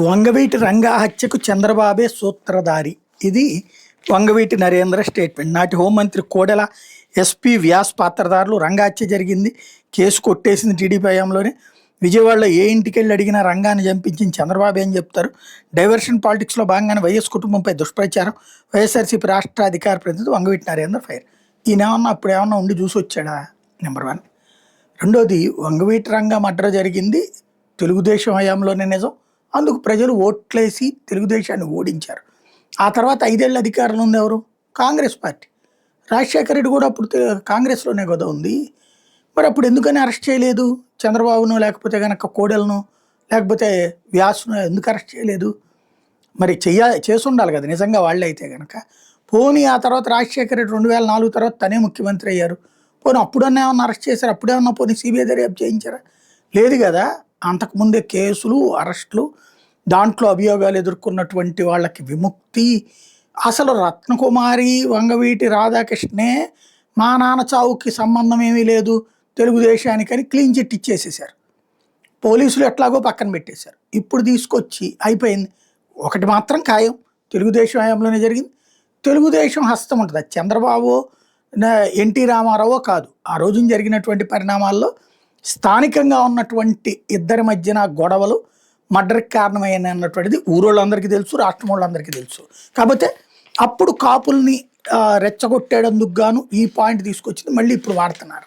వంగవీటి రంగా హత్యకు చంద్రబాబే సూత్రధారి. ఇది వంగవీటి నరేంద్ర స్టేట్మెంట్. నాటి హోంమంత్రి కోడెల, ఎస్పీ వ్యాస్ పాత్రధారులు. రంగా హత్య జరిగింది, కేసు కొట్టేసింది టీడీపీ హయాంలోనే. విజయవాడలో ఏ ఇంటికి వెళ్ళి అడిగినా రంగాన్ని చంపించింది చంద్రబాబు ఏం చెప్తారు. డైవర్షన్ పాలిటిక్స్లో భాగంగానే వైఎస్ కుటుంబంపై దుష్ప్రచారం. వైఎస్ఆర్సీపీ రాష్ట్ర అధికార ప్రతినిధి వంగవీటి నరేంద్ర ఫైర్. ఈయనేమన్నా అప్పుడు ఏమన్నా ఉండి చూసి వచ్చాడా? నెంబర్ 1. రెండోది, వంగవీటి రంగా మర్డర్ జరిగింది తెలుగుదేశం హయాంలోనే నిజం. అందుకు ప్రజలు ఓట్లేసి తెలుగుదేశాన్ని ఓడించారు. ఆ తర్వాత 5 ఏళ్ళ అధికారంలో ఉంది ఎవరు? కాంగ్రెస్ పార్టీ. రాజశేఖర రెడ్డి కూడా అప్పుడు కాంగ్రెస్లోనే కదా ఉంది. మరి అప్పుడు ఎందుకని అరెస్ట్ చేయలేదు చంద్రబాబును, లేకపోతే కనుక కోడెలను, లేకపోతే వ్యాసును ఎందుకు అరెస్ట్ చేయలేదు? మరి చేసి ఉండాలి కదా నిజంగా వాళ్ళే అయితే కనుక. పోనీ ఆ తర్వాత రాజశేఖర రెడ్డి 2004 తర్వాత తనే ముఖ్యమంత్రి అయ్యారు. పోనీ అప్పుడన్నా ఏమన్నా అరెస్ట్ చేశారు? అప్పుడేమన్నా పోనీ సిబిఐ దర్యాప్తు చేయించారా? లేదు కదా. అంతకుముందే కేసులు, అరెస్టులు, దాంట్లో అభియోగాలు ఎదుర్కొన్నటువంటి వాళ్ళకి విముక్తి. అసలు రత్నకుమారి, వంగవీటి రాధాకృష్ణే మా నాన్న చావుకి సంబంధం ఏమీ లేదు తెలుగుదేశానికని క్లీన్ చిట్ ఇచ్చేసేసారు. పోలీసులు ఎట్లాగో పక్కన పెట్టేశారు. ఇప్పుడు తీసుకొచ్చి అయిపోయింది. ఒకటి మాత్రం ఖాయం, తెలుగుదేశం హయాంలోనే జరిగింది. తెలుగుదేశం హస్తం ఉంటుంది. అది చంద్రబాబు, ఎన్టీ రామారావు కాదు. ఆ రోజున జరిగినటువంటి పరిణామాల్లో స్థానికంగా ఉన్నటువంటి ఇద్దరి మధ్యన గొడవలు మర్డర్కి కారణమైనటువంటిది ఊరోళ్ళందరికీ తెలుసు, రాష్ట్రం వాళ్ళందరికీ తెలుసు. కాకపోతే అప్పుడు కాపుల్ని రెచ్చగొట్టేందుకు గాను ఈ పాయింట్ తీసుకొచ్చింది మళ్ళీ ఇప్పుడు వాడుతున్నారు.